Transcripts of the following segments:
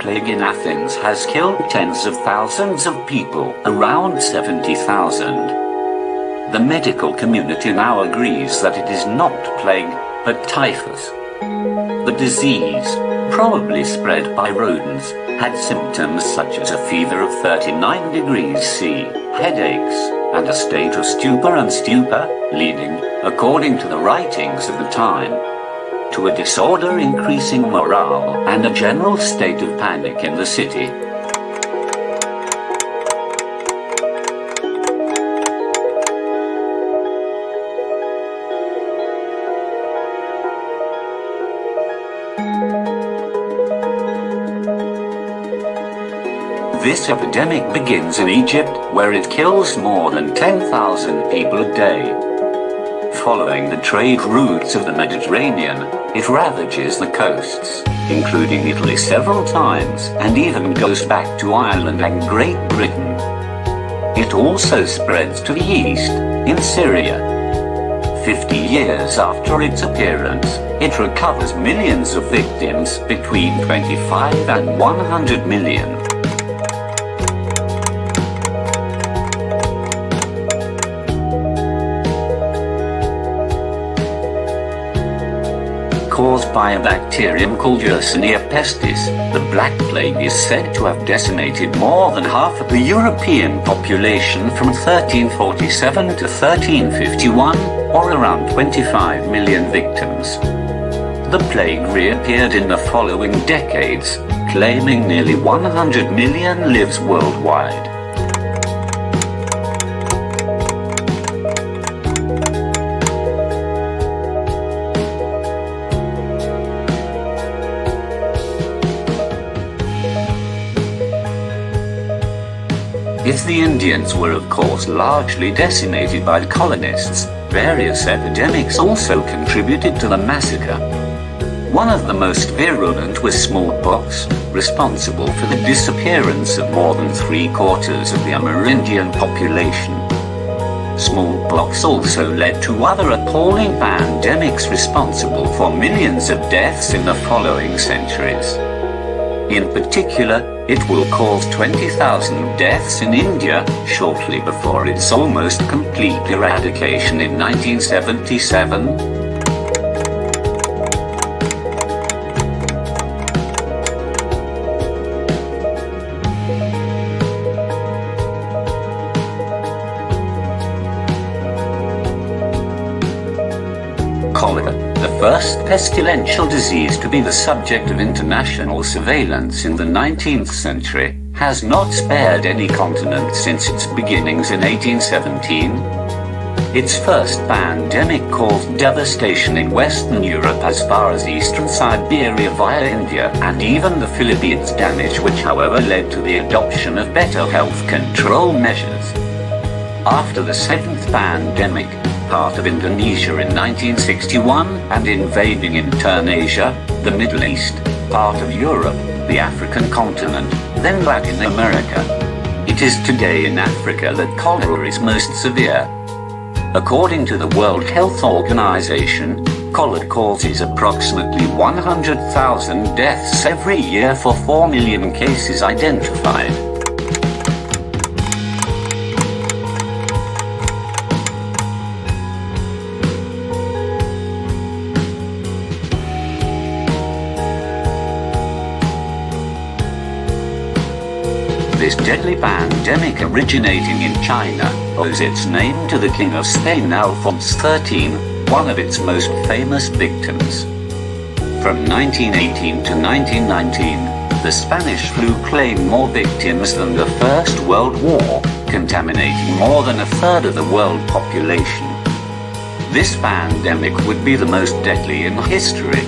plague in Athens has killed tens of thousands of people, around 70,000. The medical community now agrees that it is not plague, but typhus. The disease, probably spread by rodents, had symptoms such as a fever of 39 degrees C, headaches, and a state of stupor and stupor, leading, according to the writings of the time, to a disorder increasing morale and a general state of panic in the city. This epidemic begins in Egypt, where it kills more than 10,000 people a day. Following the trade routes of the Mediterranean, it ravages the coasts, including Italy several times, and even goes back to Ireland and Great Britain. It also spreads to the east, in Syria. 50 years after its appearance, it recovers millions of victims, between 25 and 100 million. Caused by a bacterium called Yersinia pestis, the Black Plague is said to have decimated more than half of the European population from 1347 to 1351, or around 25 million victims. The plague reappeared in the following decades, claiming nearly 100 million lives worldwide. If the Indians were of course largely decimated by the colonists, various epidemics also contributed to the massacre. One of the most virulent was smallpox, responsible for the disappearance of more than 3/4 of the Amerindian population. Smallpox also led to other appalling pandemics responsible for millions of deaths in the following centuries. In particular, it will cause 20,000 deaths in India shortly before its almost complete eradication in 1977. Cholera, the first pestilential disease to be the subject of international surveillance in the 19th century, has not spared any continent since its beginnings in 1817. Its first pandemic caused devastation in Western Europe as far as eastern Siberia via India and even the Philippines, damage which however led to the adoption of better health control measures. After the seventh pandemic, part of Indonesia in 1961, and invading in turn Asia, the Middle East, part of Europe, the African continent, then Latin America. It is today in Africa that cholera is most severe. According to the World Health Organization, cholera causes approximately 100,000 deaths every year for 4 million cases identified. This deadly pandemic, originating in China, owes its name to the King of Spain Alphonse XIII, one of its most famous victims. From 1918 to 1919, the Spanish flu claimed more victims than the First World War, contaminating more than a third of the world population. This pandemic would be the most deadly in history.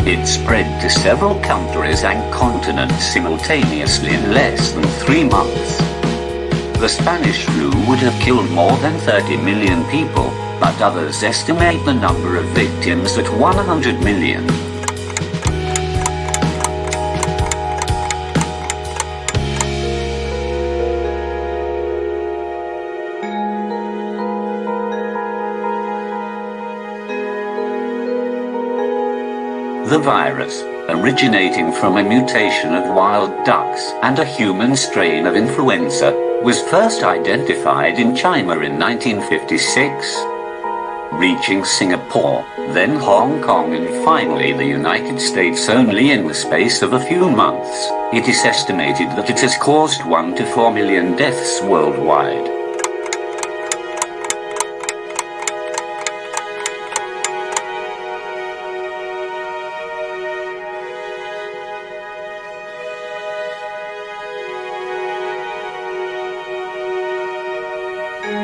It spread to several countries and continents simultaneously in less than 3 months. The Spanish flu would have killed more than 30 million people, but others estimate the number of victims at 100 million. The virus, originating from a mutation of wild ducks and a human strain of influenza, was first identified in China in 1956. Reaching Singapore, then Hong Kong and finally the United States only in the space of a few months, it is estimated that it has caused 1 to 4 million deaths worldwide.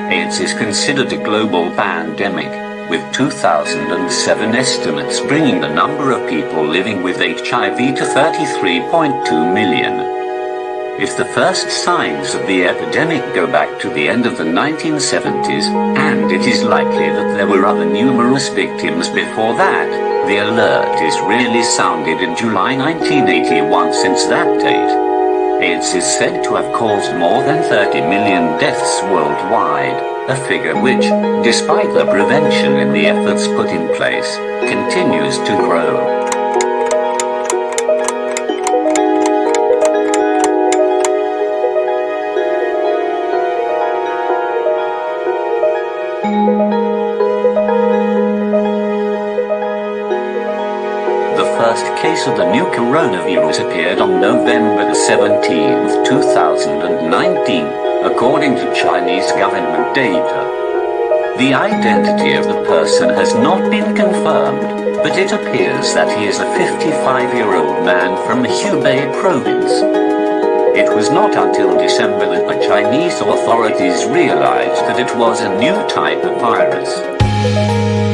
AIDS is considered a global pandemic, with 2007 estimates bringing the number of people living with HIV to 33.2 million. If the first signs of the epidemic go back to the end of the 1970s, and it is likely that there were other numerous victims before that, the alert is really sounded in July 1981. Since that date, AIDS is said to have caused more than 30 million deaths worldwide, a figure which, despite the prevention and the efforts put in place, continues to grow. The first case of the new coronavirus appeared on November 17, 2019, according to Chinese government data. The identity of the person has not been confirmed, but it appears that he is a 55-year-old man from Hubei province. It was not until December that the Chinese authorities realized that it was a new type of virus.